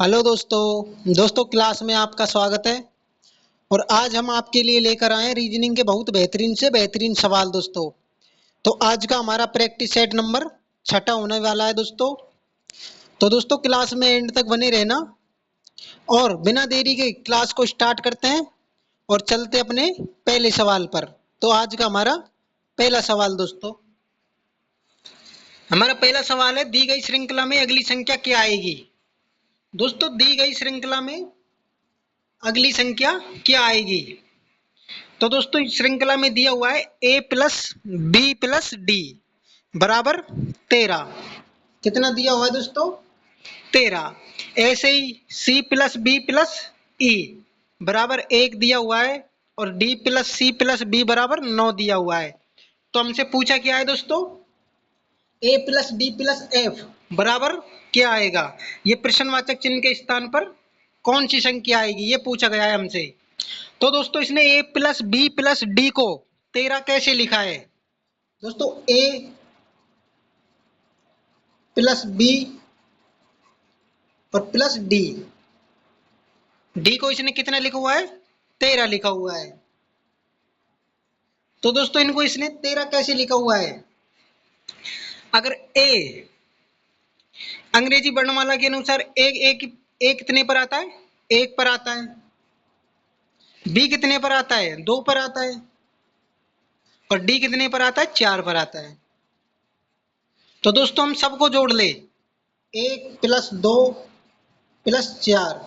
Hello दोस्तों class में आपका स्वागत है। और आज हम आपके लिए लेकर आए हैं रीजनिंग के बहुत बेहतरीन से बेहतरीन सवाल दोस्तों। तो आज का हमारा प्रैक्टिस सेट नंबर 6 होने वाला है दोस्तों। तो दोस्तों क्लास में एंड तक बने रहना और बिना देरी के क्लास को स्टार्ट करते हैं और चलते अपने पहले सवाल पर। तो आज का हमारा पहला सवाल दोस्तों, हमारा पहला सवाल है, दी गई श्रृंखला में अगली संख्या क्या आएगी। दोस्तों दी गई श्रृंखला में अगली संख्या क्या आएगी। तो दोस्तों श्रृंखला में दिया हुआ है a plus b plus d बराबर 13। कितना दिया हुआ है दोस्तों? 13। ऐसे ही c plus b plus e बराबर 1 दिया हुआ है और d plus c plus b बराबर 9 दिया हुआ है। तो हमसे पूछा क्या है दोस्तों, a plus d plus F बराबर क्या आएगा। ये प्रश्नवाचक चिन्ह के स्थान पर कौन सी संख्या आएगी, ये पूछा गया है हमसे। तो दोस्तों इसने a plus b plus d को 13 कैसे लिखा है। दोस्तों a प्लस बी और प्लस डी, डी को इसने कितना लिखा हुआ है, 13 लिखा हुआ है। तो दोस्तों इनको इसने 13 कैसे लिखा हुआ है। अगर a अंग्रेजी वर्णमाला के अनुसार एक एक एक कितने पर आता है, 1 पर आता है। बी कितने पर आता है, 2 पर आता है। और डी कितने पर आता है, 4 पर आता है। तो दोस्तों हम सबको जोड़ ले, 1 प्लस 2 प्लस 4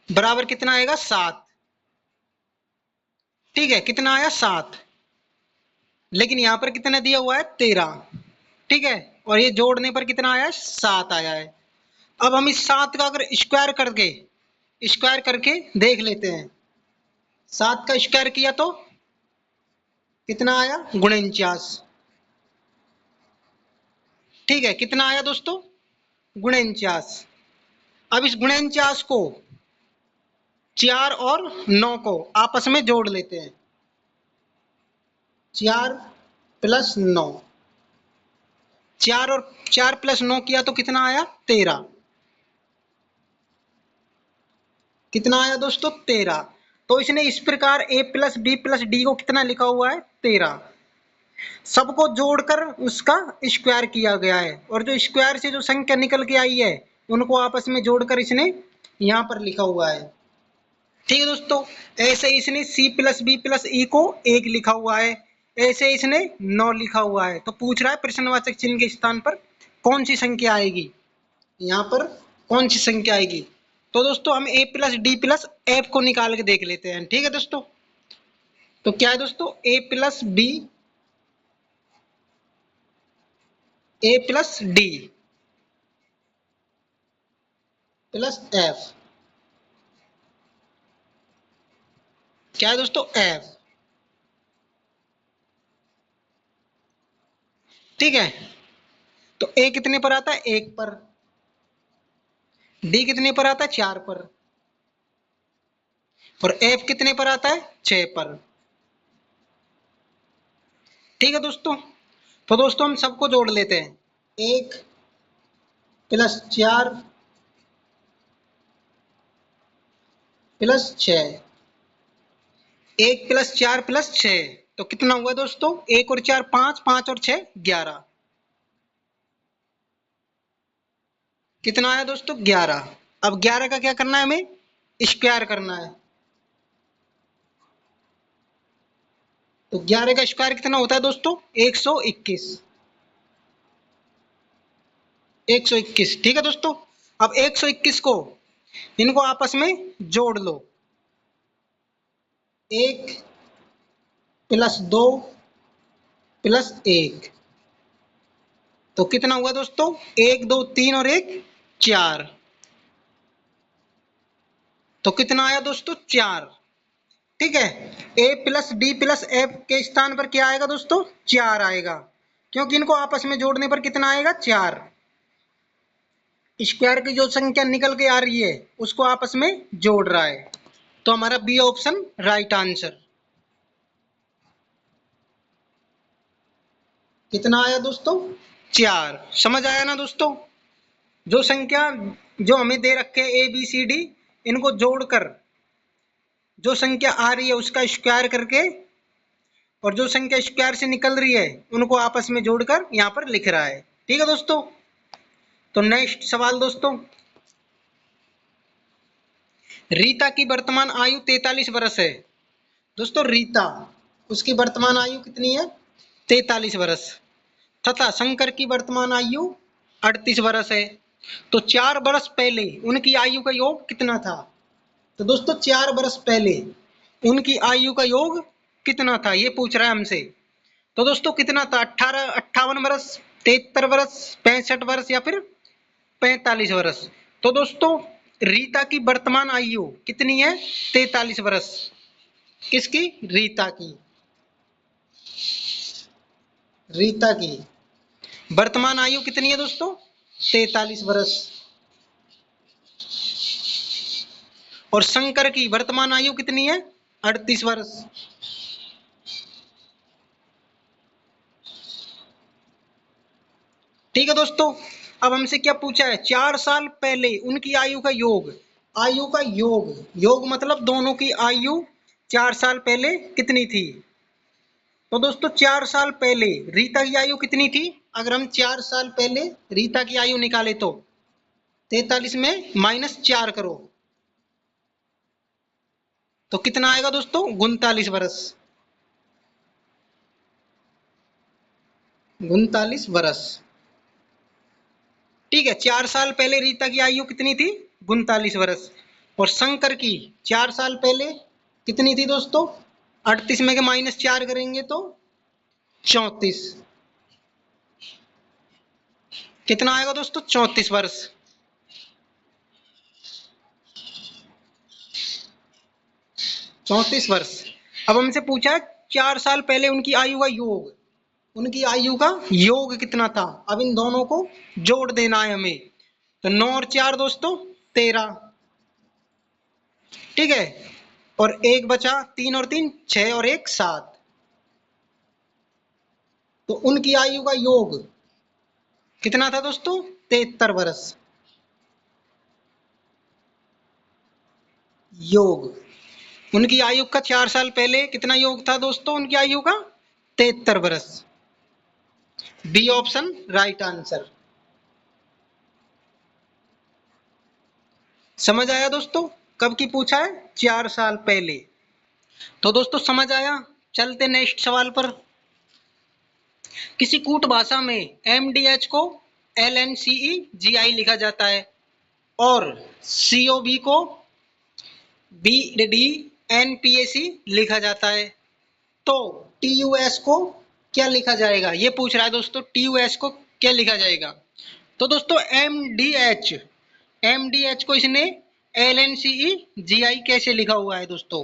बराबर कितना आएगा, 7। ठीक है, कितना आया, 7। लेकिन यहां पर कितना दिया हुआ है, 13। ठीक है, और ये जोड़ने पर कितना आया है, 7 आया है। अब हम इस 7 का अगर स्क्वायर करके देख लेते हैं। 7 का स्क्वायर किया तो कितना आया, 49। ठीक है, कितना आया दोस्तों, 49। अब इस 49 को 4 और 9 को आपस में जोड़ लेते हैं। 4 प्लस 9, 4 और 4 प्लस 9 किया तो कितना आया, 13। कितना आया दोस्तों, 13। तो इसने इस प्रकार a plus b plus d को कितना लिखा हुआ है, 13। सबको जोड़कर उसका स्क्वायर किया गया है और जो स्क्वायर से जो संख्या निकल के आई है उनको आपस में जोड़कर इसने यहां पर लिखा हुआ है। ठीक है दोस्तों, ऐसे इसने c प्लस बी प्लस ई को 1 लिखा हुआ है, ऐसे इसने 9 लिखा हुआ है। तो पूछ रहा है प्रश्नवाचक चिन्ह के स्थान पर कौन सी संख्या आएगी, यहाँ पर कौन सी संख्या आएगी। तो दोस्तों हम a plus d plus F को निकाल के देख लेते हैं। ठीक है दोस्तों, तो क्या है दोस्तों, a plus b a plus d plus f, क्या है दोस्तों, एफ। ठीक है, तो a कितने पर आता है, 1 पर। डी कितने पर आता है, 4 पर। और एफ कितने पर आता है, 6 पर। ठीक है दोस्तों, तो दोस्तों हम सबको जोड़ लेते हैं। 1 प्लस 4 प्लस 6, 1 प्लस 4 प्लस 6, तो कितना हुआ दोस्तों, 1 और 4 5, 5 और 6 11। कितना आया दोस्तों, 11। अब 11 का क्या करना है, हमें स्क्वायर करना है। तो 11 का स्क्वायर कितना होता है दोस्तों, 121। 121। ठीक है दोस्तों, अब 121 को इनको आपस में जोड़ लो। 1 प्लस 2 प्लस 1, तो कितना हुआ दोस्तों, 1 2 3 और 1 4, तो कितना आया दोस्तों, 4। ठीक है, a plus d plus F के स्थान पर क्या आएगा दोस्तों, 4 आएगा, क्योंकि इनको आपस में जोड़ने पर कितना आएगा, 4। स्क्वायर की जो संख्या निकल के आ रही है उसको आपस में जोड़ रहा है। तो हमारा बी ऑप्शन राइट आंसर। कितना आया दोस्तों, 4। समझ आया ना दोस्तों, जो संख्या जो हमें दे रखे ए बी सी डी, इनको जोड़कर जो संख्या आ रही है उसका स्क्वायर करके और जो संख्या स्क्वायर से निकल रही है उनको आपस में जोड़कर यहाँ पर लिख रहा है। ठीक है दोस्तों। तो नेक्स्ट सवाल दोस्तों, रीता की वर्तमान आयु 43 वर्ष है। दोस्तों रीता, उसकी वर्तमान आयु कितनी है? 43 वर्ष। तथा शंकर की वर्तमान आयु 38 वर्ष है। तो 4 वर्ष पहले उनकी आयु का योग कितना था? तो दोस्तों 4 वर्ष पहले उनकी आयु का योग कितना था, ये पूछ रहा है हमसे। तो दोस्तों कितना था? 58 वर्ष, 73 वर्ष, 65 वर्ष या फिर 45 वर्ष। तो दोस्तों रीता की वर्तमान आयु कितनी है? 43 वर्ष। किसकी? रीता की। रीता की वर्तमान आयु कितनी है दोस्तों? 43 वर्ष। और शंकर की वर्तमान आयु कितनी है? 38 वर्ष। ठीक है दोस्तों। अब हमसे क्या पूछा है? 4 साल पहले उनकी आयु का योग। आयु का योग, योग मतलब दोनों की आयु 4 साल पहले कितनी थी। तो दोस्तों 4 साल पहले रीता की आयु कितनी थी? अगर हम 4 साल पहले रीता की आयु निकाले तो 43 में -4 करो तो कितना आएगा दोस्तों? 39 वर्ष। 39 वर्ष। ठीक है। 4 साल पहले रीता की आयु कितनी थी? 39 वर्ष। और शंकर की 4 साल पहले कितनी थी दोस्तों? 38 में के -4 करेंगे तो 34। कितना आएगा दोस्तों? 34 वर्ष। चौंतीस वर्ष। अब हमसे पूछा है 4 साल पहले उनकी आयु का योग। उनकी आयु का योग कितना था? अब इन दोनों को जोड़ देना है हमें। तो 9 और 4 दोस्तों 13। ठीक है। और एक बचा, 3 और 3 6 और 1 7। तो उनकी आयु का योग कितना था दोस्तों? 73 वर्ष। योग उनकी आयु का 4 साल पहले कितना योग था दोस्तों? उनकी आयु का 73 वर्ष। B option right answer. समझ आया दोस्तों? कब की पूछा है? 4 साल पहले। तो दोस्तों समझ आया। चलते नेक्स्ट सवाल पर। किसी कूट भाषा में MDH को LNCEGI लिखा जाता है और COB को BDNPAC लिखा जाता है। तो TUS को क्या लिखा जाएगा? ये पूछ रहा है दोस्तों, TUS को क्या लिखा जाएगा? तो दोस्तों MDH को इसने LNCEGI कैसे लिखा हुआ है दोस्तों?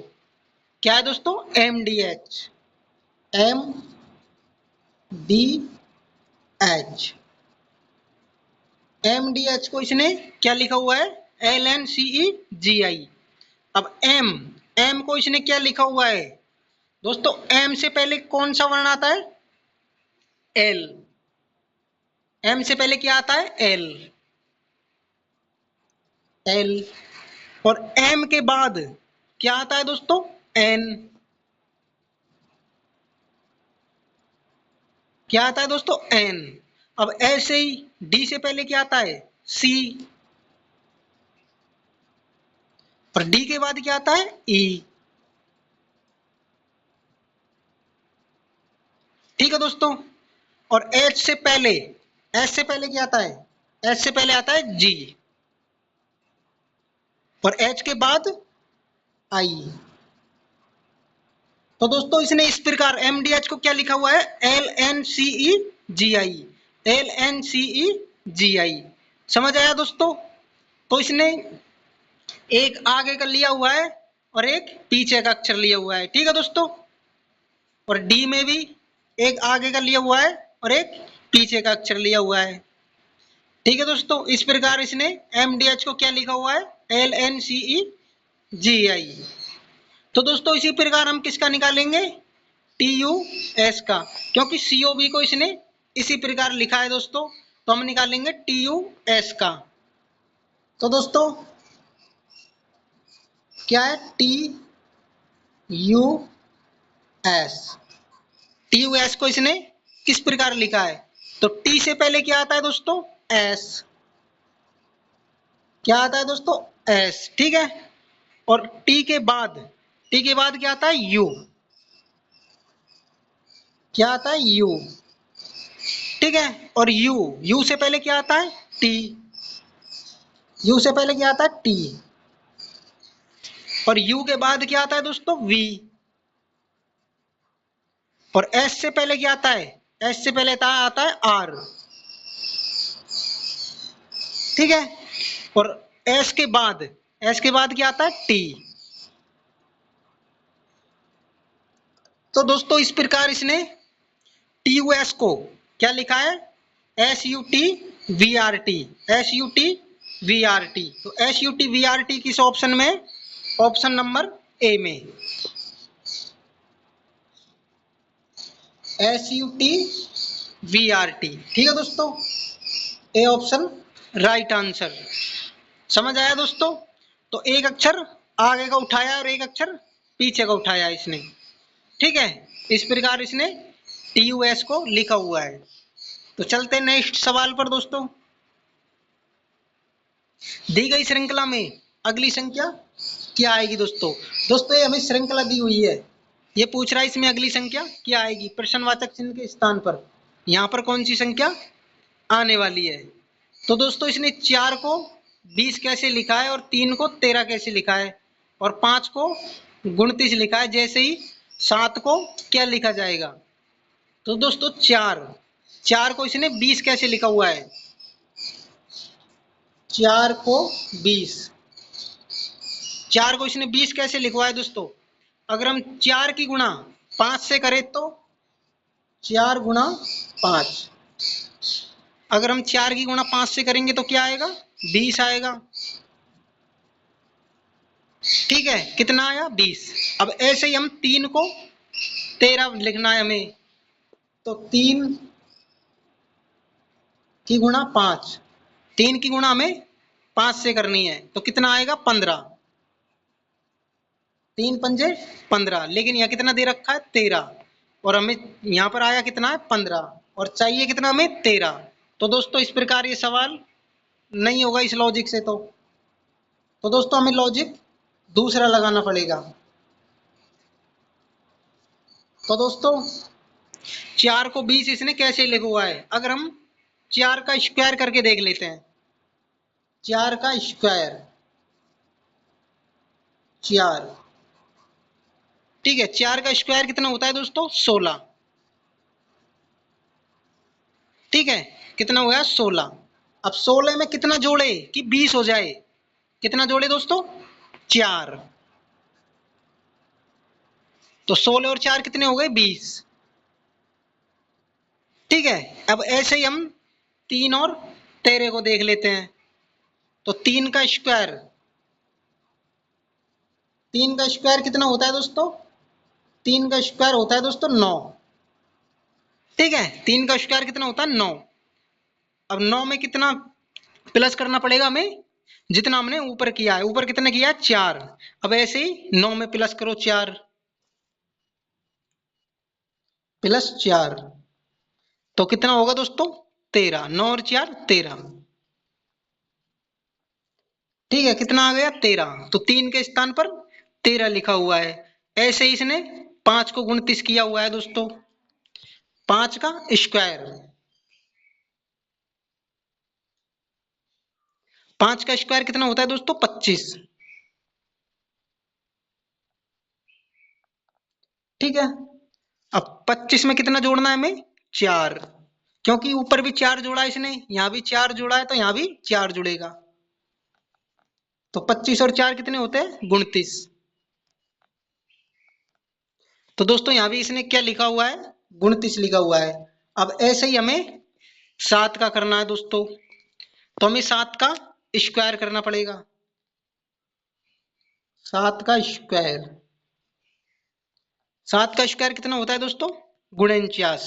क्या है दोस्तों? MDH MDH को इसने क्या लिखा हुआ है? LNCEGI। अब M को इसने क्या लिखा हुआ है दोस्तों? M से पहले कौन सा वर्ण आता है? L। M से पहले क्या आता है? L। और M के बाद क्या आता है दोस्तों? N। क्या आता है दोस्तों? N। अब ऐसे ही D से पहले क्या आता है? C। और D के बाद क्या आता है? E। ठीक है दोस्तों। और H से पहले क्या आता है? H से पहले आता है G। और H के बाद I। तो दोस्तों इसने इस प्रकार MDH को क्या लिखा हुआ है? LNCEGI। LNCEGI। समझ आया दोस्तों? तो इसने एक आगे का लिया हुआ है और एक पीछे का अक्षर लिया हुआ है। ठीक है दोस्तों। और D में भी एक आगे का लिया हुआ है और एक पीछे का अक्षर लिया हुआ है। ठीक है दोस्तों। इस प्रकार इसने MDH को क्या लिखा हुआ है? LNCEGI। तो दोस्तों इसी प्रकार हम किसका निकालेंगे? TUS का, क्योंकि COB को इसने इसी प्रकार लिखा है दोस्तों, तो हम निकालेंगे TUS का। तो दोस्तों क्या है, T U S. T U S को इसने किस प्रकार लिखा है, तो टी से पहले क्या आता है दोस्तों, एस। क्या आता है दोस्तों, एस। ठीक है, और टी के बाद क्या आता है, यू। क्या आता है, यू। ठीक है, और यू से पहले क्या आता है, टी। यू से पहले क्या आता है, टी। और यू के बाद क्या आता है दोस्तों, वी। और एस से पहले क्या आता है, एस से पहले आता है आर। ठीक है, और एस के बाद क्या आता है, टी। तो दोस्तों इस प्रकार इसने टी यू एस को क्या लिखा है, S U T V R T. S U T V R T. तो S U T V R T किस ऑप्शन में, ऑप्शन नंबर ए में। S U T V R T. ठीक है दोस्तों, ए ऑप्शन राइट आंसर। समझ आया दोस्तों, तो एक अक्षर आगे का उठाया और एक अक्षर पीछे का उठाया इसने। ठीक है, इस प्रकार इसने टी यू एस को लिखा हुआ है। तो चलते हैं नेक्स्ट सवाल पर दोस्तों। दी गई श्रृंखला में अगली संख्या क्या आएगी दोस्तों। दोस्तों ये हमें श्रृंखला दी हुई है, ये पूछ रहा है इसमें अगली संख्या क्या आएगी, प्रश्नवाचक चिन्ह के स्थान पर यहाँ पर कौन सी संख्या आने वाली है। तो दोस्तों इसने 4 को 20 कैसे लिखा है, और 3 को 13 कैसे लिखा है, और 5 को 29 लिखा है, जैसे ही 7 को क्या लिखा जाएगा। तो दोस्तों 4 को इसने 20 कैसे लिखा हुआ है, 4 को 20। 4 को इसने 20 कैसे लिखवाया दोस्तों, अगर हम 4 की गुणा 5 से करें तो 4 गुणा 5। अगर हम 4 की गुणा 5 से करेंगे तो क्या आएगा, 20 आएगा। ठीक है, कितना आया, 20। अब ऐसे ही हम 3 को 13 लिखना है हमें, तो 3 की गुणा 5, 3 की गुणा हमें 5 से करनी है, तो कितना आएगा, 15। 3 पंजे 15, लेकिन यहाँ कितना दे रखा है, 13, और हमें यहाँ पर आया कितना है, 15, और चाहिए कितना हमें, 13। तो दोस्तों इस प्रकार ये सवाल नहीं होगा इस लॉजिक से। तो दोस्तों हमें लॉजिक दूसरा लगाना पड़ेगा। तो दोस्तों 4 को 20 इसने कैसे लिखा हुआ है, अगर हम 4 का स्क्वायर करके देख लेते हैं। 4 का स्क्वायर 4। ठीक है, 4 का स्क्वायर कितना होता है दोस्तों, 16। ठीक है, कितना हुआ, 16। अब 16 में कितना जोड़े कि 20 हो जाए, कितना जोड़े दोस्तों, 4। तो 16 और 4 कितने हो गए, 20। ठीक है, अब ऐसे ही हम 3 और 13 को देख लेते हैं। तो 3 का स्क्वायर कितना होता है दोस्तों, 3 का स्क्वायर होता है दोस्तों 9। ठीक है, 3 का स्क्वायर कितना होता है, 9। अब 9 में कितना प्लस करना पड़ेगा हमें, जितना हमने ऊपर किया है। ऊपर कितने किया है, 4। अब ऐसे ही 9 में प्लस करो 4 प्लस 4, तो कितना होगा दोस्तों, 13। 9 और 4 13। ठीक है, कितना आ गया, 13। तो 3 के स्थान पर 13 लिखा हुआ है। ऐसे ही इसने 5 को 29 किया हुआ है दोस्तों, 5 का स्क्वायर। 5 का स्क्वायर कितना होता है दोस्तों, 25। ठीक है, अब 25 में कितना जोड़ना है हमें, 4, क्योंकि ऊपर भी 4 जोड़ा है इसने, यहां भी 4 जोड़ा है, तो यहां भी 4 जुड़ेगा। तो 25 और 4 कितने होते हैं, 29। तो दोस्तों यहां भी इसने क्या लिखा हुआ है, 29 लिखा हुआ है। अब ऐसे ही हमें 7 का करना है दोस्तों, तो हमें 7 का स्क्वायर करना पड़ेगा। 7 का स्क्वायर, 7 का स्क्वायर कितना होता है दोस्तों, 49।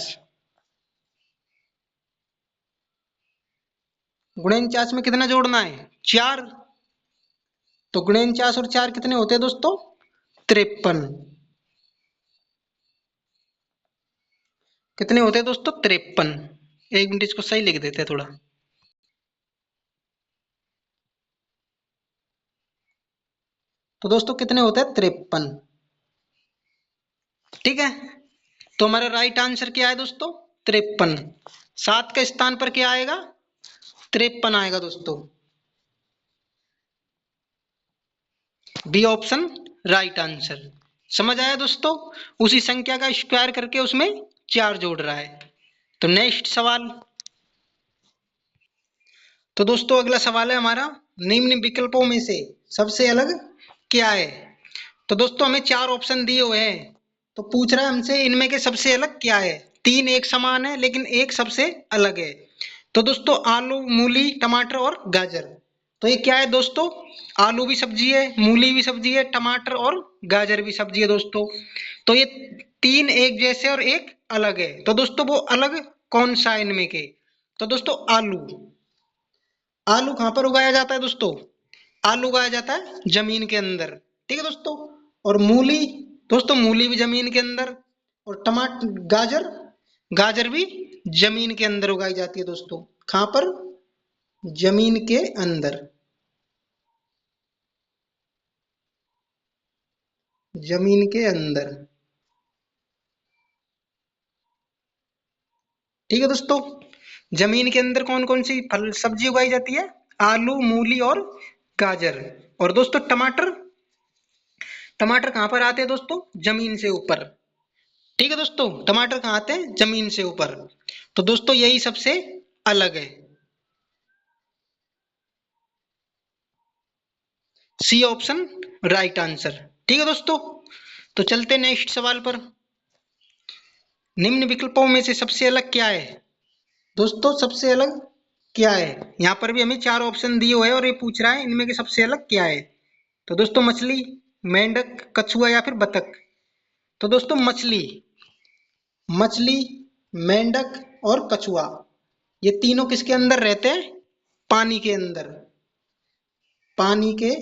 49 में कितना जोड़ना है, 4। तो गुणनचास और 4 कितने होते हैं दोस्तों? 53। कितने होते हैं दोस्तों? 53। एक मिनट इसको सही लिख देते हैं थोड़ा। तो दोस्तों कितने होते हैं? 53। ठीक है, तो हमारा राइट आंसर क्या है दोस्तों? 53। 7 के स्थान पर क्या आएगा? 53 आएगा दोस्तों। B option right answer. समझ आया दोस्तों? उसी संख्या का स्क्वायर करके उसमें 4 जोड़ रहा है। तो नेक्स्ट सवाल। तो दोस्तों अगला सवाल है हमारा, निम्न विकल्पों में से सबसे अलग क्या है? तो दोस्तों हमें 4 ऑप्शन दिए हुए हैं, तो पूछ रहा है हमसे इनमें के सबसे अलग क्या है। 3 एक समान है लेकिन एक सबसे अलग है। तो दोस्तों आलू, मूली, टमाटर और गाजर। तो ये क्या है दोस्तों? आलू भी सब्जी है, मूली भी सब्जी है, टमाटर और गाजर भी सब्जी है दोस्तों। तो ये 3 एक जैसे और एक अलग है। तो दोस्तों वो अलग कौन सा है इनमें के? तो दोस्तों आलू। आलू कहाँ पर उगाया जाता है दोस्तों? आलू उगाया जाता है जमीन के अंदर। ठीक है दोस्तों। और मूली, दोस्तों मूली भी जमीन के अंदर। और टमाटर, गाजर, गाजर भी जमीन के अंदर उगाई जाती है दोस्तों। कहाँ पर? जमीन के अंदर। जमीन के अंदर। ठीक है दोस्तों। जमीन के अंदर कौन कौन सी फल सब्जी उगाई जाती है? आलू, मूली और गाजर। और दोस्तों टमाटर, टमाटर कहाँ पर आते हैं दोस्तों? जमीन से ऊपर। ठीक है दोस्तों, टमाटर कहाँ आते हैं? जमीन से ऊपर। तो दोस्तों यही सबसे अलग है। C option right answer. ठीक है दोस्तों, तो चलते नेक्स्ट सवाल पर। निम्न विकल्पों में से सबसे अलग क्या है? दोस्तों सबसे अलग क्या है? यहाँ पर भी हमें 4 ऑप्शन दिए हुए हैं और ये पूछ रहा है इनमें के सबसे अलग क्या है। तो दोस्तों मछली, मेंढक, कछुआ या फिर बतख। तो दोस्तों मछली, मछली, मेंढक और कछुआ, ये तीनों किसके अंदर रहते हैं? पानी के अंदर। पानी के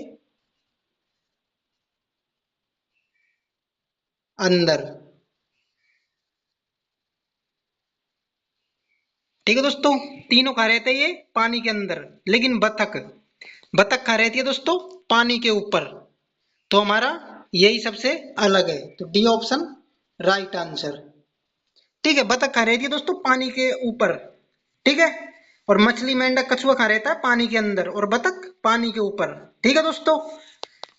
अंदर। ठीक है दोस्तों, तीनों कहाँ रहते हैं? ये पानी के अंदर। लेकिन बतख, बतख कहाँ रहती है दोस्तों? पानी के ऊपर। तो हमारा यही सबसे अलग है। तो डी ऑप्शन राइट आंसर। ठीक है, बतख कहाँ रहती है दोस्तों? पानी के ऊपर। ठीक है, और मछली, मेंढक, कछुआ कहाँ रहता है? पानी के अंदर, और बतख पानी के ऊपर। ठीक है दोस्तों,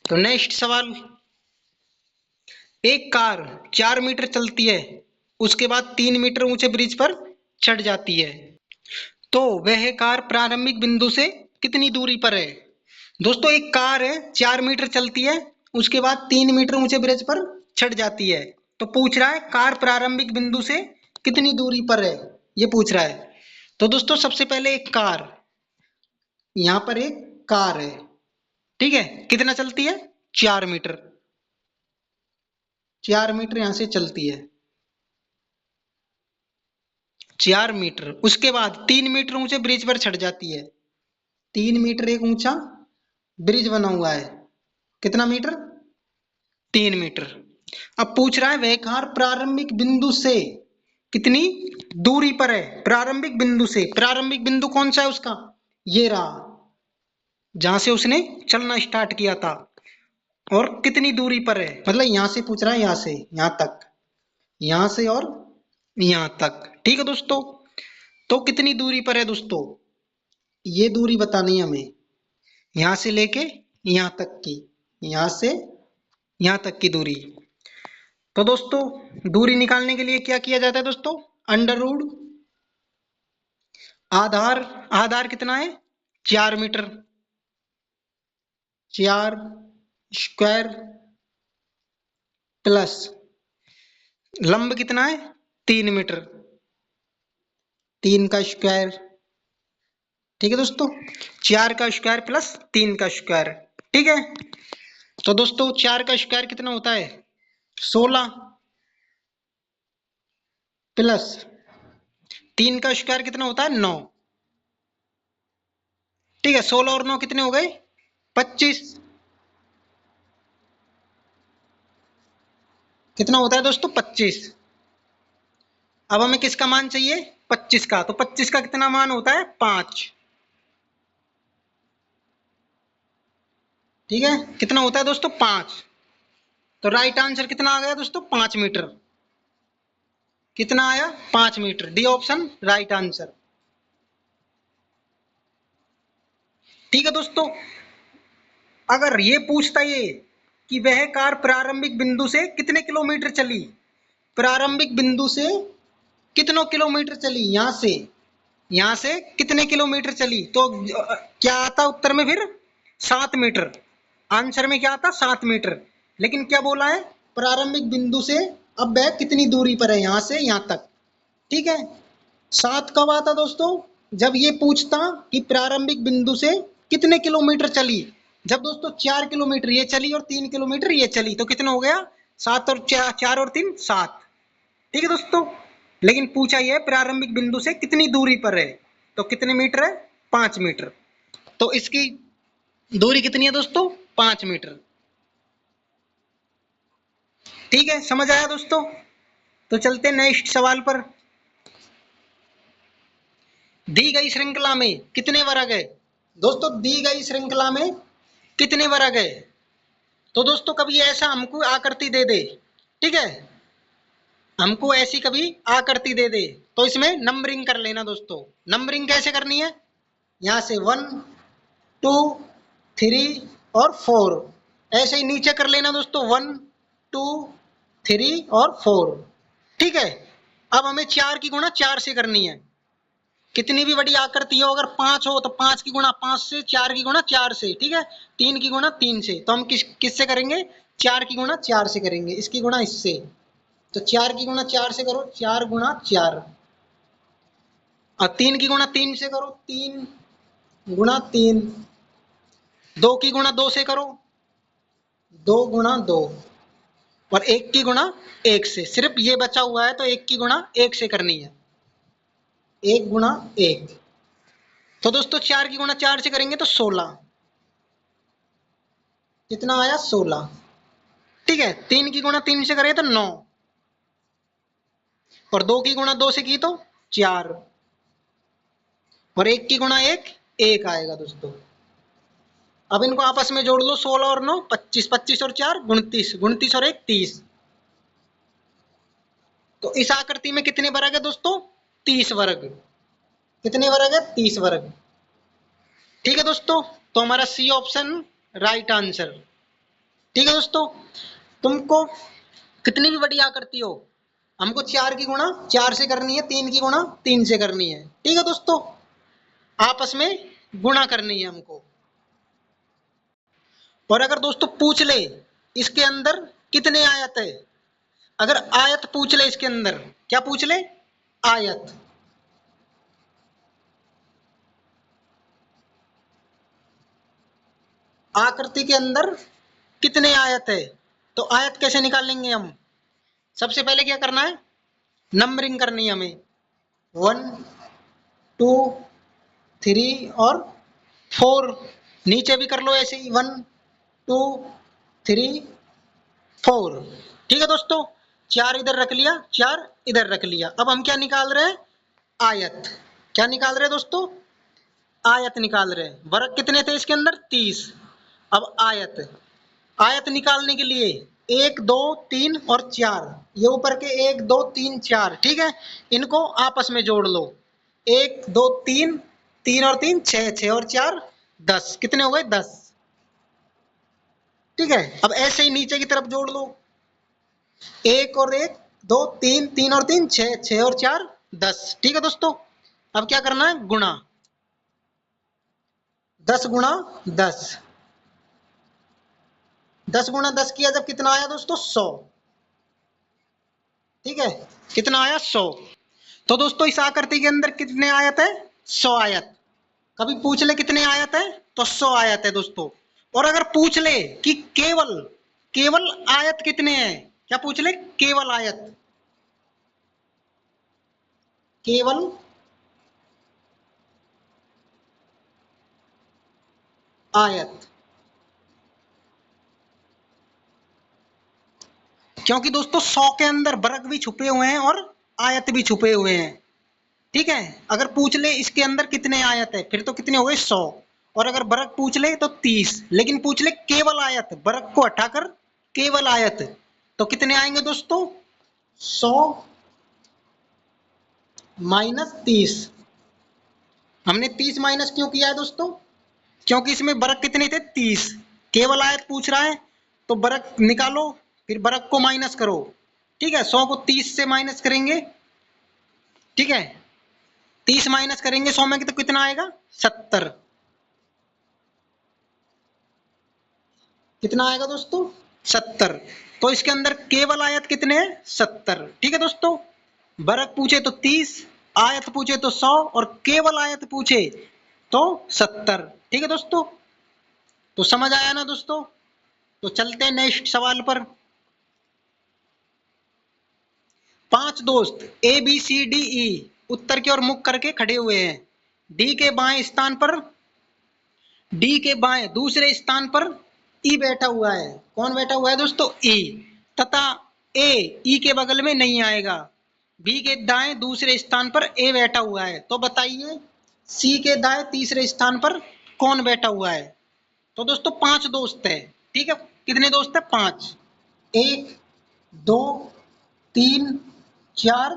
तो नेक्स्ट सवाल। एक कार 4 मीटर चलती है, उसके बाद 3 मीटर ऊंचे ब्रिज पर चढ़ जाती है, तो वह कार प्रारंभिक बिंदु से कितनी दूरी पर है? दोस्तों एक कार है, 4 मीटर चलती है, उसके बाद 3 मीटर ऊंचे ब्रिज पर चढ़ जाती है। तो पूछ रहा है कार प्रारंभिक बिंदु से कितनी दूरी पर है, ये पूछ रहा है। तो दोस्तों सबसे पहले एक कार, यहाँ पर एक कार है। ठीक है, कितना चलती है? 4 मीटर। 4 मीटर यहां से चलती है। 4 मीटर, उसके बाद 3 मीटर ऊंचे ब्रिज पर चढ़ जाती है। 3 मीटर एक ऊंचा ब्रिज बना हुआ है। कितना मीटर? 3 मीटर। अब पूछ रहा है वह कार प्रारंभिक बिंदु से कितनी दूरी पर है? प्रारंभिक बिंदु से, प्रारंभिक बिंदु कौन सा है उसका? ये रहा, जहां से उसने चलना स्टार्ट किया था। और कितनी दूरी पर है, मतलब यहां से पूछ रहा है, यहां से यहां तक, यहां से और यहां तक। ठीक है दोस्तों, तो कितनी दूरी पर है दोस्तों? ये दूरी बतानी है हमें, यहां से लेके यहां तक की, यहां से यहां तक की दूरी। तो दोस्तों दूरी निकालने के लिए क्या किया जाता है दोस्तों? अंडर रूट आधार, आधार कितना है? 4 मीटर। 4 स्क्वायर प्लस लंब कितना है? 3 मीटर। 3 का स्क्वायर। ठीक है दोस्तों, 4 का स्क्वायर प्लस 3 का स्क्वायर। ठीक है, तो दोस्तों 4 का स्क्वायर कितना होता है? 16 प्लस 3 का स्क्वायर कितना होता है? 9। ठीक है, 16 और 9 कितने हो गए? 25। कितना होता है दोस्तों? 25। अब हमें किसका मान चाहिए? 25 का। तो 25 का कितना मान होता है? 5। ठीक है, कितना होता है दोस्तों? 5। तो राइट आंसर कितना आ गया दोस्तों? 5 मीटर। कितना आया? 5 metre. D option right answer. ठीक है दोस्तों, अगर ये पूछता ये कि वह कार प्रारंभिक बिंदु से कितने किलोमीटर चली, प्रारंभिक बिंदु से कितनों किलोमीटर चली, यहां से कितने किलोमीटर चली, तो क्या आता उत्तर में फिर? 7 मीटर। आंसर में क्या आता? 7 मीटर। लेकिन क्या बोला है? प्रारंभिक बिंदु से अब वह कितनी दूरी पर है यहां से यहां तक। ठीक है, 7 कब आता दोस्तों? जब ये पूछता कि प्रारंभिक बिंदु से कितने किलोमीटर चली। जब दोस्तों 4 किलोमीटर ये चली और 3 किलोमीटर ये चली, तो कितना हो गया? 7 और 4 और 3 7। ठीक है दोस्तों, लेकिन पूछा यह प्रारंभिक बिंदु से कितनी दूरी पर है, तो कितने मीटर है? 5 मीटर। तो इसकी दूरी कितनी है दोस्तों? 5 मीटर। ठीक है, समझ आया दोस्तों? तो चलते नेक्स्ट सवाल पर। दी गई श्रृंखला में कितने वर्ग है? दोस्तों दी गई श्रृंखला में कितने वर्ग है? तो दोस्तों कभी ऐसा हमको आकृति दे दे, ठीक है, हमको ऐसी कभी आकृति दे दे, तो इसमें नंबरिंग कर लेना दोस्तों। नंबरिंग कैसे करनी है? यहां से 1 2 3 और 4, ऐसे ही नीचे कर लेना दोस्तों 1 2 3 और 4। ठीक है, अब हमें 4 की गुणा 4 से करनी है। कितनी भी बड़ी आकृति हो, अगर 5 हो तो 5 की गुणा 5 से, 4 की गुणा 4 से, ठीक है, 3 की गुणा 3 से। तो हम किससे करेंगे? 4 की गुणा 4 से करेंगे, इसकी गुणा इससे। तो 4 की गुणा 4 से करो, 4 गुणा 4। और 3 की गुणा 3 से करो, 3 गुणा 3। 2 की गुणा 2 से करो, 2 गुणा 2। और 1 की गुणा 1 से। सिर्फ ये बचा हुआ है तो 1 की गुणा 1 से करनी है, 1 गुणा 1। तो दोस्तों 4 की गुणा 4 से करेंगे तो 16। कितना आया? 16। ठीक है, 3 की गुणा 3 से करें तो 9। और 2 की गुणा 2 से की तो 4। और 1 की गुणा 1 1 आएगा दोस्तों। अब इनको आपस में जोड़ लो, 16 और 9 25, 25 और 4 29, 29 और 1 30। तो इस आकृति में कितने वर्ग है दोस्तों? 30 वर्ग। कितने वर्ग है? 30 वर्ग। ठीक है दोस्तों, तो हमारा सी ऑप्शन राइट आंसर। ठीक है दोस्तों, तुमको कितनी भी बड़ी आकृति हो, हमको 4 की गुणा 4 से करनी है, 3 की गुणा 3 से करनी है। ठीक है दोस्तों, आपस में गुणा करनी है हमको। और अगर दोस्तों पूछ ले इसके अंदर कितने आयत है, अगर आयत पूछ ले इसके अंदर, क्या पूछ ले? आयत। आकृति के अंदर कितने आयत है, तो आयत कैसे निकालेंगे हम? सबसे पहले क्या करना है? नंबरिंग करनी है हमें। 1 2 3 और 4। नीचे भी कर लो ऐसे ही, 1 2 3 4। ठीक है दोस्तों, 4 इधर रख लिया, 4 इधर रख लिया। अब हम क्या निकाल रहे हैं? आयत। क्या निकाल रहे हैं दोस्तों? आयत निकाल रहे हैं। वर्ग कितने थे इसके अंदर? 30। अब आयत, आयत निकालने के लिए 1 2 3 और 4, ये ऊपर के 1 2 3 4, ठीक है, इनको आपस में जोड़ लो। 1 2 3, 3 और 3 6, 6 और 4 10। कितने हो गए? 10। ठीक है, अब ऐसे ही नीचे की तरफ जोड़ लो। 1 और 1 2 3, 3 और 3 6, 6 और 4 10। ठीक है दोस्तों, अब क्या करना है? गुणा। 10 गुणा 10। 10 गुणा 10 किया जब कितना आया दोस्तों? 100। ठीक है, कितना आया? 100। तो दोस्तों इस आकृति के अंदर कितने आयत है? 100 आयत। कभी पूछ ले कितने आयत है, तो 100 आयत है दोस्तों। और अगर पूछ ले कि केवल, केवल आयत कितने हैं, क्या पूछ ले? केवल आयत, केवल आयत। क्योंकि दोस्तों 100 के अंदर वर्ग भी छुपे हुए हैं और आयत भी छुपे हुए हैं। ठीक है, अगर पूछ ले इसके अंदर कितने आयत है, फिर तो कितने हो गए 100, और अगर वर्ग पूछ ले तो 30, लेकिन पूछ ले केवल आयत, वर्ग को हटाकर केवल आयत, तो कितने आएंगे दोस्तों? 100 माइनस 30। हमने 30 माइनस क्यों किया है दोस्तों? क्योंकि इसमें वर्ग कितने थे? 30। केवल आयत पूछ रहा है तो वर्ग निकालो, फिर वर्ग को माइनस करो। ठीक है, 100 को 30 से माइनस करेंगे। ठीक है, 30 माइनस करेंगे 100 में तो कितना आएगा? 70। कितना आएगा दोस्तों? 70। तो इसके अंदर केवल आयत कितने हैं? 70। ठीक है दोस्तों, वर्ग पूछे तो 30, आयत पूछे तो 100 और केवल आयत पूछे तो 70। ठीक है दोस्तों, तो समझ आया ना दोस्तों? तो चलते हैं नेक्स्ट सवाल पर। 5 दोस्त A B C D E उत्तर की ओर मुख करके खड़े हुए हैं। डी के बाएं दूसरे स्थान पर ई बैठा हुआ है। कौन बैठा हुआ है दोस्तों? ई। तथा ए ई के बगल में नहीं आएगा। बी के दाएं दूसरे स्थान पर ए बैठा हुआ है। तो बताइए सी के दाएं तीसरे स्थान पर कौन बैठा हुआ है? तो दोस्तों 5 दोस्त है। ठीक है, कितने दोस्त है? 5। 1 2 3 4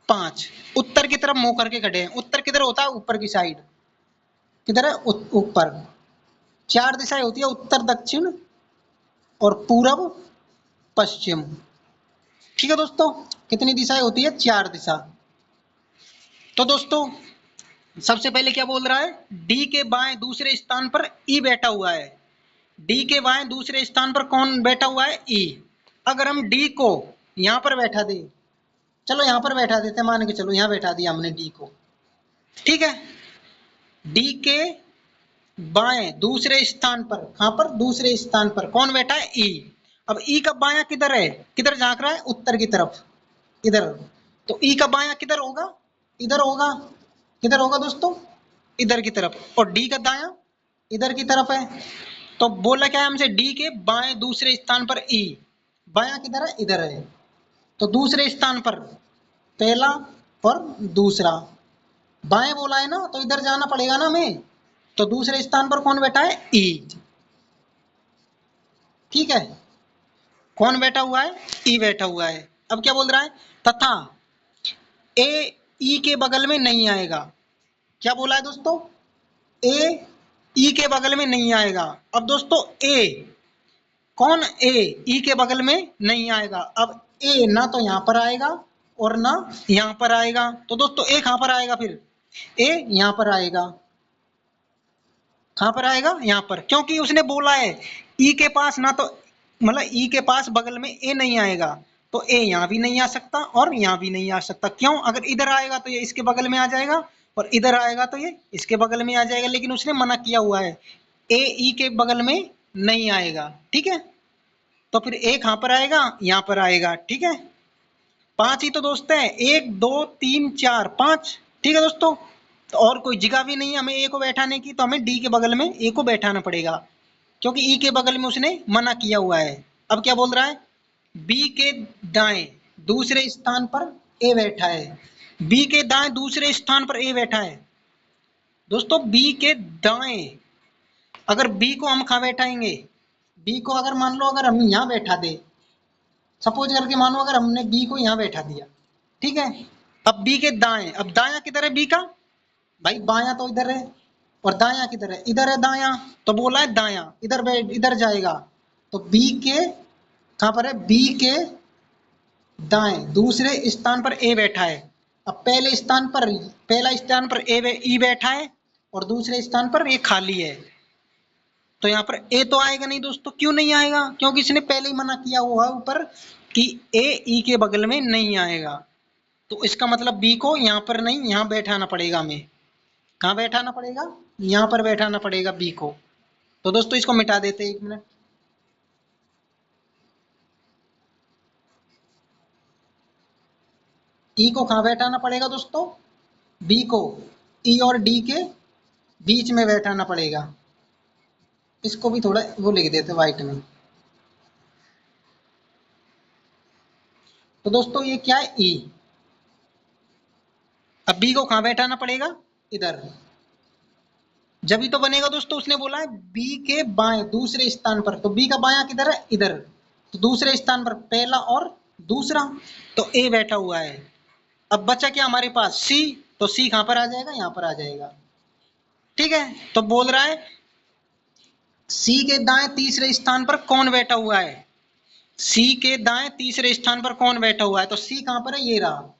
5। उत्तर की तरफ मुंह करके खड़े हैं। उत्तर किधर होता है? ऊपर की साइड। किधर है? ऊपर। 4 दिशाएं होती है, उत्तर दक्षिण और पूरब पश्चिम। ठीक है दोस्तों, कितनी दिशाएं होती है? 4 दिशा। तो दोस्तों सबसे पहले क्या बोल रहा है? डी के बाएं दूसरे स्थान पर ई बैठा हुआ है। डी के बाएं दूसरे स्थान पर कौन बैठा हुआ है? ई। अगर हम डी को यहां पर बैठा दे, चलो यहां पर बैठा देते, मान के चलो यहां बैठा दिया हमने डी को। ठीक है, डी के बाएं दूसरे स्थान पर, कहां पर? दूसरे स्थान पर कौन बैठा है? ई। अब ई का बायां किधर है? किधर झांक रहा है? उत्तर की तरफ, इधर। तो ई का बायां किधर होगा? इधर होगा। किधर होगा दोस्तों? इधर की तरफ। और डी का दायां इधर की तरफ है। तो बोला क्या है हमसे? डी के बाएं दूसरे स्थान पर ई। बायां किधर है? इधर है। तो दूसरे स्थान पर पहला और दूसरा, बाएं बोला है ना, तो इधर जाना पड़ेगा ना हमें। तो दूसरे स्थान पर कौन बैठा है? ई। ठीक है, कौन बैठा हुआ है? ई बैठा हुआ है। अब क्या बोल रहा है? तथा ए ई के बगल में नहीं आएगा। क्या बोला है दोस्तों? ए ई के बगल में नहीं आएगा। अब दोस्तों ए, कौन? ए ई के बगल में नहीं आएगा। अब ए ना तो यहां पर आएगा और ना यहां पर आएगा। तो दोस्तों ए कहां पर आएगा फिर? ए यहां पर आएगा। कहां पर आएगा? यहां पर, क्योंकि उसने बोला है ई के पास ना तो, मतलब ई के पास बगल में ए नहीं आएगा, तो ए यहां भी नहीं आ सकता और यहां भी नहीं आ सकता। क्यों? अगर इधर आएगा तो ये इसके बगल में आ जाएगा और इधर आएगा तो ये इसके बगल में आ जाएगा, लेकिन उसने मना किया हुआ है ए ई के बगल में नहीं आएगा। ठीक है, तो फिर ए कहां पर आएगा? यहां पर आएगा। ठीक है, 5 ही तो दोस्त है, 1 2 3 4 5। ठीक है दोस्तों, तो और कोई जगह भी नहीं है हमें ए को बैठाने की, तो हमें डी के बगल में ए को बैठाना पड़ेगा, क्योंकि ई के बगल में उसने मना किया हुआ है। अब क्या बोल रहा है? बी के दाएं दूसरे स्थान पर ए बैठा है। बी के दाएं दूसरे स्थान पर ए बैठा है। दोस्तों बी के दाएं, अगर बी को हम कहां बैठाएंगे? बी को अगर मान लो अगर हम यहां बैठा दे, सपोज करके मानो अगर हमने बी को यहां बैठा दिया। ठीक है, अब बी के दाएं, अब दाया किधर है बी का? भाई बायां तो इधर है और दायां किधर है? इधर है दायां। तो बोला है दायां, इधर इधर जाएगा। तो बी के कहां पर है? बी के दाएं दूसरे स्थान पर ए बैठा है। अब पहला स्थान पर ए ई बैठा है और दूसरे स्थान पर ये खाली है। तो यहाँ पर ए तो आएगा नहीं दोस्तों। क्यों नहीं आएगा? क्योंकि इसने पहले ही मना किया हुआ है ऊपर कि ए ई के बगल में नहीं आएगा। तो इसका मतलब बी को यहाँ पर नहीं, यहाँ बैठाना पड़ेगा हमें। कहाँ बैठाना पड़ेगा? यहाँ पर बैठाना पड़ेगा बी को। तो दोस्तों इसको मिटा देते 1 मिनट। ई को कहाँ बैठाना पड़ेगा दोस्तों? बी को ई और डी के बीच में बैठाना पड़ेगा। इसको भी थोड़ा वो लिख देते व्हाइट में। तो दोस्तों ये क्या है, ई। अब बी को कहां बैठाना पड़ेगा, इधर। जब ही तो बनेगा दोस्तों, उसने बोला है बी के बाएं दूसरे स्थान पर, तो बी का बायां किधर है, इधर। तो दूसरे स्थान पर पहला और दूसरा, तो ए बैठा हुआ है। अब बचा क्या हमारे पास, सी। तो सी कहां पर आ जाएगा, यहां पर आ जाएगा। ठीक है, तो बोल रहा है सी के दाएं तीसरे स्थान पर कौन बैठा हुआ है। सी के दाएं तीसरे स्थान पर कौन बैठा हुआ है, तो सी कहां पर है, ये रहा।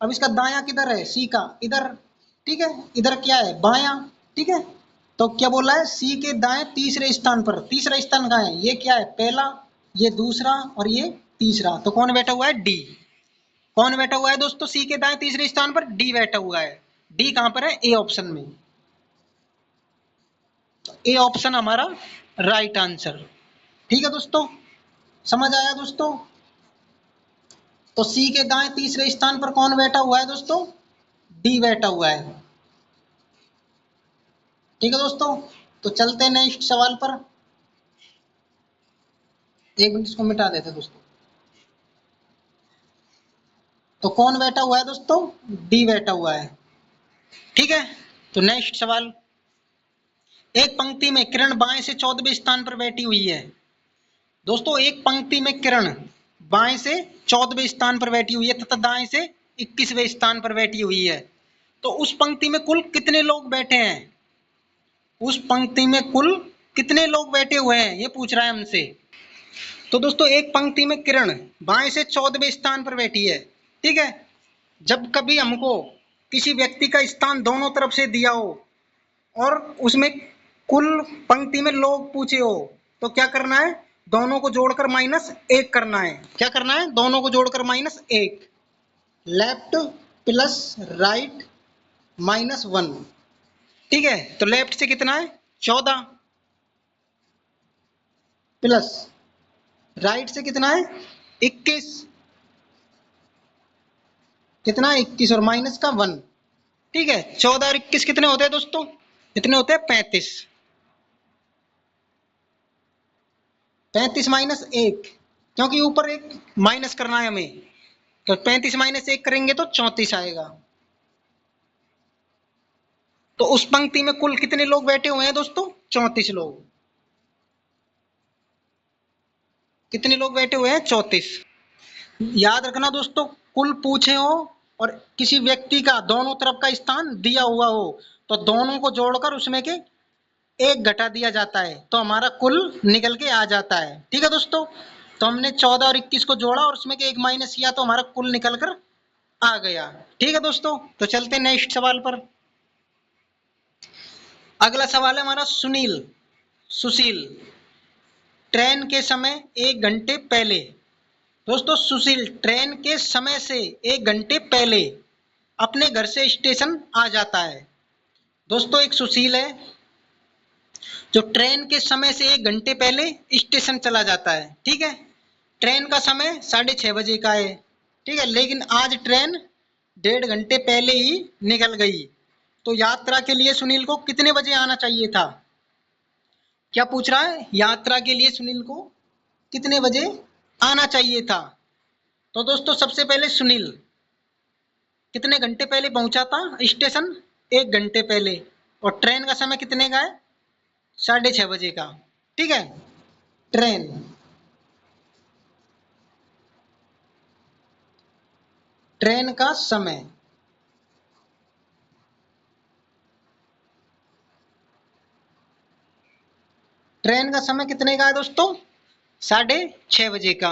अब इसका दायां किधर है, सी का इधर। ठीक है, इधर क्या है, बायां। ठीक है, तो क्या बोला है, सी के दाएं तीसरे स्थान पर, तीसरा स्थान कहां है, ये क्या है, पहला, ये दूसरा और ये तीसरा। तो कौन बैठा हुआ है, डी। कौन बैठा हुआ है दोस्तों, सी के दाएं तीसरे स्थान पर डी बैठा हुआ है। डी कहां पर है, ए ऑप्शन में। ए ऑप्शन हमारा राइट आंसर। ठीक है दोस्तों, समझ आया दोस्तों। तो सी के दाएं तीसरे स्थान पर कौन बैठा हुआ है दोस्तों, डी बैठा हुआ है। ठीक है दोस्तों, तो चलते हैं नेक्स्ट सवाल पर। एक मिनट इसको मिटा देते दोस्तों। तो कौन बैठा हुआ है दोस्तों, डी बैठा हुआ है। ठीक है, तो नेक्स्ट सवाल। एक पंक्ति में किरण बाएं से 14वें स्थान पर बैठी हुई है। दोस्तों एक पंक्ति में किरण बाएं से 14वें स्थान पर बैठी हुई है तथा दाएं से 21वें स्थान पर बैठी हुई है। तो उस पंक्ति में कुल कितने लोग बैठे हैं, उस पंक्ति में कुल कितने लोग बैठे हुए हैं, ये पूछ रहा है हमसे। तो दोस्तों एक पंक्ति में किरण बाएं से 14वें स्थान पर बैठी है। ठीक है, जब कभी हमको किसी व्यक्ति का स्थान दोनों तरफ से दिया हो और उसमें कुल पंक्ति में लोग पूछे हो, तो क्या करना है, दोनों को जोड़कर -1 करना है। क्या करना है, दोनों को जोड़कर -1। Left plus right -1। ठीक है, तो लेफ्ट से कितना है, 14, प्लस राइट से कितना है, 21। कितना, 21 और माइनस का 1। ठीक है, 14 और 21 कितने होते हैं दोस्तों, कितने होते हैं, 35। 35 -1, क्योंकि ऊपर एक माइनस करना है हमें, तो 35 -1 करेंगे तो 34 आएगा। तो उस पंक्ति में कुल कितने लोग बैठे हुए हैं दोस्तों, 34 लोग। कितने लोग बैठे हुए हैं, 34। याद रखना दोस्तों, कुल पूछे हो और किसी व्यक्ति का दोनों तरफ का स्थान दिया हुआ हो, तो दोनों को जोड़कर उसमें के एक घटा दिया जाता है, तो हमारा कुल निकल के आ जाता है। ठीक है दोस्तों, तो हमने 14 और 21 को जोड़ा और उसमें के एक माइनस किया, तो हमारा कुल निकल कर आ गया। ठीक है दोस्तों, तो चलते हैं नेक्स्ट सवाल पर। अगला सवाल है हमारा, सुशील ट्रेन के समय 1 घंटे पहले। दोस्तों सुशील ट्रेन के समय से 1 घंटे पहले अपने घर से स्टेशन आ जाता है। दोस्तों एक सुशील है जो ट्रेन के समय से 1 घंटे पहले स्टेशन चला जाता है। ठीक है, ट्रेन का समय 6:30 बजे का है। ठीक है, लेकिन आज ट्रेन 1.5 घंटे पहले ही निकल गई। तो यात्रा के लिए सुनील को कितने बजे आना चाहिए था, क्या पूछ रहा है, यात्रा के लिए सुनील को कितने बजे आना चाहिए था। तो दोस्तों सबसे पहले सुनील कितने घंटे पहले पहुंचा था स्टेशन, 1 घंटे पहले, और ट्रेन का समय कितने का है, 6:30 बजे का। ठीक है, ट्रेन ट्रेन का समय ट्रेन का समय कितने का है दोस्तों, 6:30 बजे का।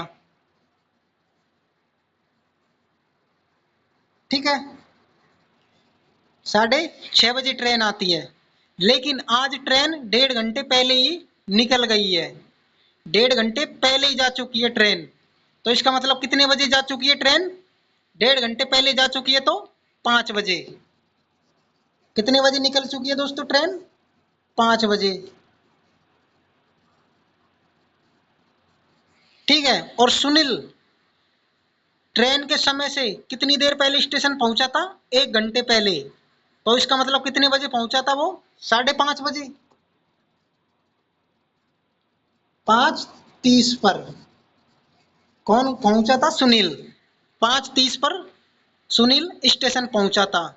ठीक है, 6:30 बजे ट्रेन आती है, लेकिन आज ट्रेन 1.5 घंटे पहले ही निकल गई है। 1.5 घंटे पहले ही जा चुकी है ट्रेन। तो इसका मतलब कितने बजे जा चुकी है ट्रेन, 1.5 घंटे पहले जा चुकी है, तो 5 बजे। कितने बजे निकल चुकी है दोस्तों ट्रेन, 5 बजे। ठीक है, और सुनील ट्रेन के समय से कितनी देर पहले स्टेशन पहुंचा था, 1 घंटे पहले। तो इसका मतलब कितने बजे पहुंचा था वो, 5:30 बजे। 5:30 पर कौन पहुंचा था, सुनील। 5:30 पर सुनील स्टेशन पहुंचा था।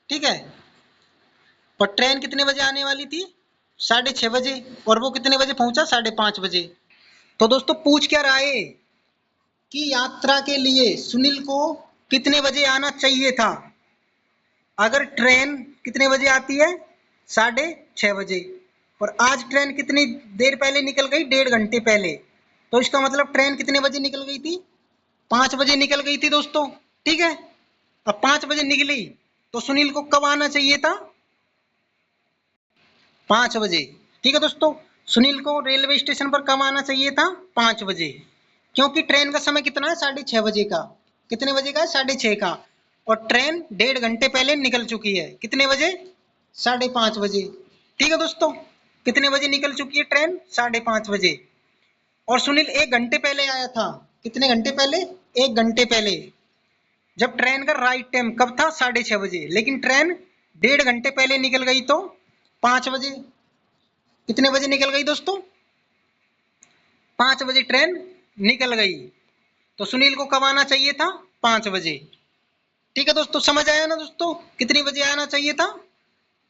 ठीक है, और ट्रेन कितने बजे आने वाली थी? 6:30 बजे। और वो कितने बजे पहुंचा? 5:30 बजे। तो दोस्तों पूछ क्या रहा है कि यात्रा के लिए सुनील को कितने बजे आना चाहिए था? अगर ट्रेन कितने बजे आती है? 6:30 बजे। और आज ट्रेन कितनी देर पहले निकल गई? 1.5 घंटे पहले। तो इसका मतलब ट्रेन कितने बजे निकल गई थी? 5 बजे निकल गई थी दोस्तों। ठीक है, अब 5 बजे निकली तो सुनील को कब आना चाहिए था? 5 बजे। ठीक है दोस्तों, सुनील को रेलवे स्टेशन पर कब आना चाहिए था? 5 बजे। क्योंकि ट्रेन का समय कितना है? 6:30 बजे का। कितने बजे का है? 6:30 का। और ट्रेन 1.5 घंटे पहले निकल चुकी है। कितने बजे? 5:30 बजे। ठीक है दोस्तों, कितने बजे निकल चुकी है ट्रेन? 5:30 बजे। और सुनील 1 घंटे पहले आया था। कितने घंटे पहले? 1 घंटे पहले। जब ट्रेन का राइट टाइम कब था? 6:30 बजे। लेकिन ट्रेन 1.5 घंटे पहले निकल गई तो 5 बजे। कितने बजे निकल गई दोस्तों? 5 बजे ट्रेन निकल गई। तो सुनील को कब आना चाहिए था? 5 बजे। ठीक है दोस्तों, समझ आया ना दोस्तों? कितनी बजे आना चाहिए था?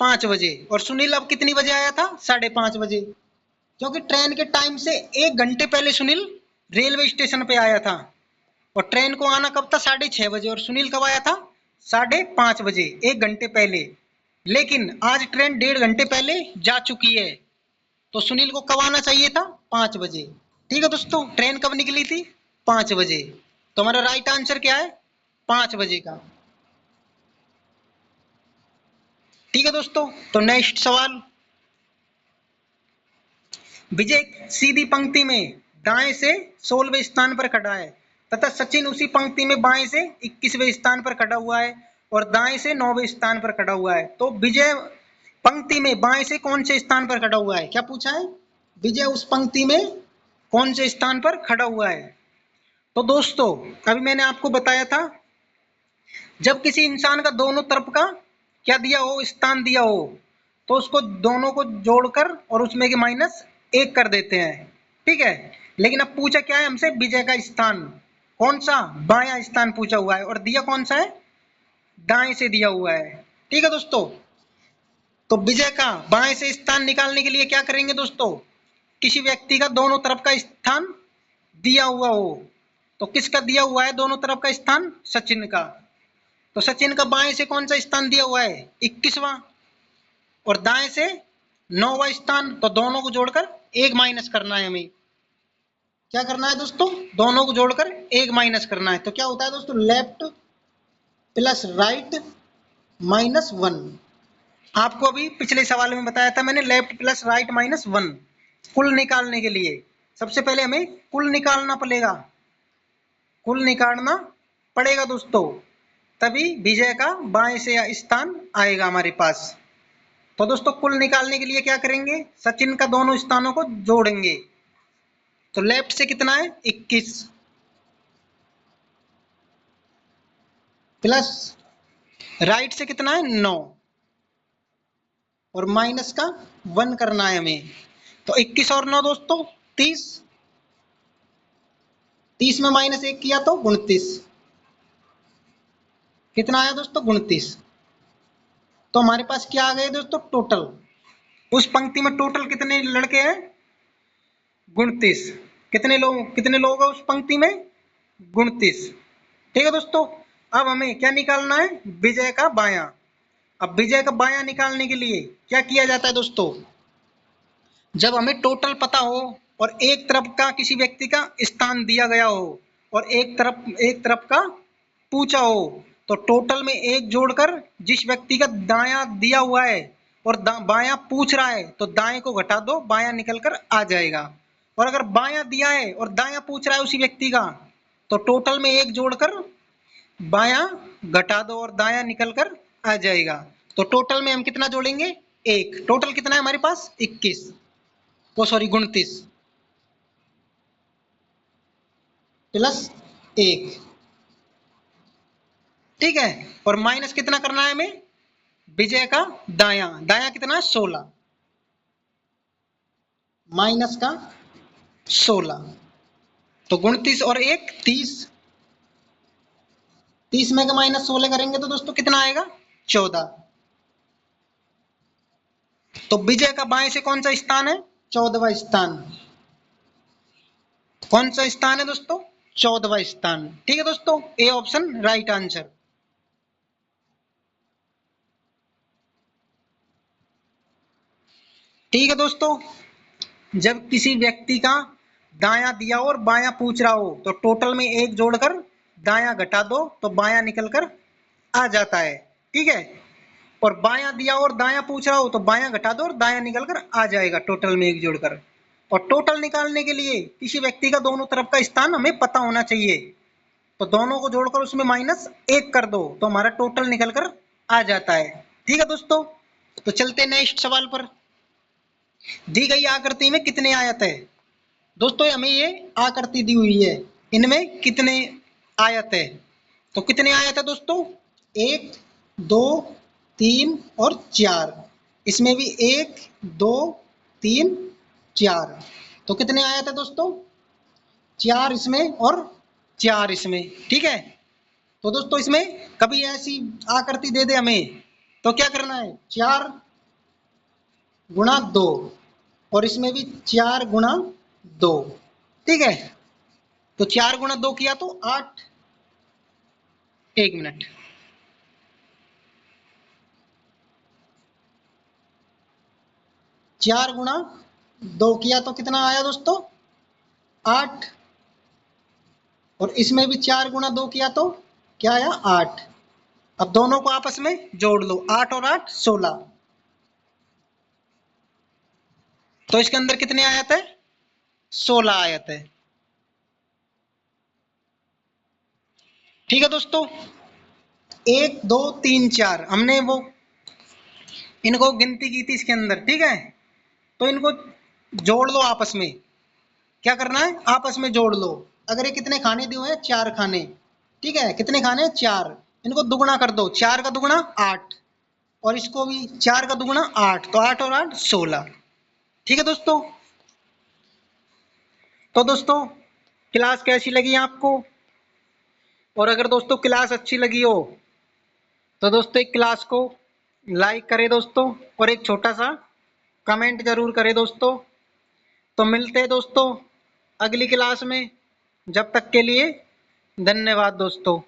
5 बजे। और सुनील अब कितनी बजे आया था? 5:30 बजे। क्योंकि ट्रेन के टाइम से 1 घंटे पहले सुनील रेलवे स्टेशन पे आया था। और ट्रेन को आना कब था? 6:30 बजे। और सुनील कब आया था? 5:30 बजे, 1 घंटे पहले। लेकिन आज ट्रेन 1.5 घंटे पहले जा चुकी है। तो सुनील को कब आना चाहिए था? 5 बजे। ठीक है दोस्तों, ट्रेन कब निकली थी? 5 बजे। तो हमारा राइट आंसर क्या है? 5 बजे का। ठीक है दोस्तों, तो नेक्स्ट सवाल। विजय सीधी पंक्ति में दाएं से 16वें स्थान पर खड़ा है तथा सचिन उसी पंक्ति में बाएं से 21वें स्थान पर खड़ा हुआ है और दाएं से 9वें स्थान पर खड़ा हुआ है। तो विजय पंक्ति में बाएं से कौन से स्थान पर खड़ा हुआ है? क्या पूछा है? विजय उस पंक्ति में कौन से स्थान पर खड़ा हुआ है? तो दोस्तों अभी मैंने आपको बताया था, जब किसी इंसान का दोनों तरफ का क्या दिया हो? स्थान दिया हो, तो उसको दोनों को जोड़कर और उसमें के -1 कर देते हैं। ठीक है, लेकिन अब पूछा क्या है हमसे? विजय का स्थान कौन सा? बायां स्थान पूछा हुआ है। और दिया कौन सा है? दाएं से दिया हुआ है। ठीक है दोस्तों, तो विजय का बाएं से स्थान निकालने के लिए क्या करेंगे दोस्तों? किसी व्यक्ति का दोनों तरफ का स्थान दिया हुआ हो, तो किसका दिया हुआ है दोनों तरफ का स्थान? सचिन का। तो सचिन का बाएं से कौन सा स्थान दिया हुआ है? 21वां। और दाएं से 9वां स्थान। तो दोनों को जोड़कर 1 माइनस करना है हमें। क्या करना है दोस्तों? दोनों को जोड़कर 1 माइनस करना है। तो क्या होता है दोस्तों? Left plus right -1। आपको अभी पिछले सवाल में बताया था मैंने, लेफ्ट प्लस राइट -1 कुल निकालने के लिए सबसे पहले हमें कुल निकालना पड़ेगा। कुल निकालना पड़ेगा दोस्तों, तभी विजय का बाएं से स्थान आएगा हमारे पास। तो दोस्तों कुल निकालने के लिए क्या करेंगे? सचिन का दोनों स्थानों को जोड़ेंगे। तो लेफ्ट से कितना है? 21 प्लस राइट से कितना है? 9 और माइनस का 1 करना है हमें। तो 21 और 9 दोस्तों 30। 30 में -1 किया तो 29। कितना आया दोस्तों? 29। तो हमारे पास क्या आ गए दोस्तों? टोटल। उस पंक्ति में टोटल कितने लड़के हैं? 29। कितने लोग हैं उस पंक्ति में? 29। ठीक है दोस्तों, अब हमें क्या निकालना है? विजय का बायां। अब विजय का बायां निकालने के लिए क्या किया जाता है दोस्तों? जब हमें टोटल पता हो और एक तरफ का किसी व्यक्ति का स्थान दिया गया हो और एक तरफ का पूछा हो, तो टोटल में 1 जोड़कर जिस व्यक्ति का दायां दिया हुआ है और बायां पूछ रहा है, तो दाएं को घटा दो, बायां निकल कर आ जाएगा। और अगर बायां दिया है और दायां पूछ रहा है उसी व्यक्ति का, तो टोटल में 1 जोड़कर बायां घटा दो और दायां निकल कर आ जाएगा। तो टोटल में हम कितना जोड़ेंगे? 1। टोटल कितना है हमारे पास? 21। ओ सॉरी 29 प्लस 1। ठीक है, और माइनस कितना करना है हमें? विजय का दायां। दायां कितना है? 16 माइनस का 16। तो 29 और 1 30। 30 में का -16 करेंगे तो दोस्तों कितना आएगा? 14। तो विजय का बाएं से कौन सा स्थान है? 14वां स्थान। कौन सा स्थान है दोस्तों? 14वां स्थान। ठीक है दोस्तों, ए ऑप्शन राइट आंसर। ठीक है दोस्तों, जब किसी व्यक्ति का दायां दिया और बायां पूछ रहा हो तो टोटल में एक जोड़कर दायां घटा दो तो बायां निकलकर आ जाता है। ठीक है, और बायां दिया और दायां पूछ रहा हो तो बायां घटा दो और दायां निकलकर आ जाएगा टोटल में एक जोड़कर। और टोटल निकालने के लिए किसी व्यक्ति का दोनों तरफ का स्थान हमें पता होना चाहिए, तो दोनों को जोड़कर उसमें -1 कर दो तो हमारा टोटल निकलकर आ जाता है। ठीक है दोस्तों, तो चलते नेक्स्ट सवाल पर। दी गई आकृति में कितने आयत है? दोस्तों हमें ये आकृति दी हुई है, इनमें कितने आयत है? तो कितने आयत है दोस्तों? 1, 2, 3 और 4। इसमें भी 1, 2, 3, 4। तो कितने आयत है दोस्तों? 4 इसमें और 4 इसमें। ठीक है, तो दोस्तों इसमें कभी ऐसी आकृति दे दे हमें तो क्या करना है? 4 गुणा 2 और इसमें भी 4 गुणा 2। ठीक है, तो 4 गुणा 2 किया तो 8। 1 मिनट, 4 गुणा 2 किया तो कितना आया दोस्तों? 8। और इसमें भी 4 गुणा 2 किया तो क्या आया? 8। अब दोनों को आपस में जोड़ लो, 8 और 8 16। तो इसके अंदर कितने आयत है? 16 आयत है। ठीक है दोस्तों, 1, 2, 3, 4 हमने वो इनको गिनती की थी इसके अंदर। ठीक है, तो इनको जोड़ लो आपस में। क्या करना है? आपस में जोड़ लो। अगर ये कितने खाने दिए हुए हैं? 4 खाने। ठीक है, कितने खाने? 4। इनको दुगुना कर दो, 4 का दुगुना 8 और इसको भी 4 का दुगुना 8, तो 8 और 8 16। ठीक है दोस्तों, तो दोस्तों क्लास कैसी लगी आपको? और अगर दोस्तों क्लास अच्छी लगी हो तो दोस्तों एक क्लास को लाइक करें दोस्तों, और एक छोटा सा कमेंट जरूर करें दोस्तों। तो मिलते हैं दोस्तों अगली क्लास में, जब तक के लिए धन्यवाद दोस्तों।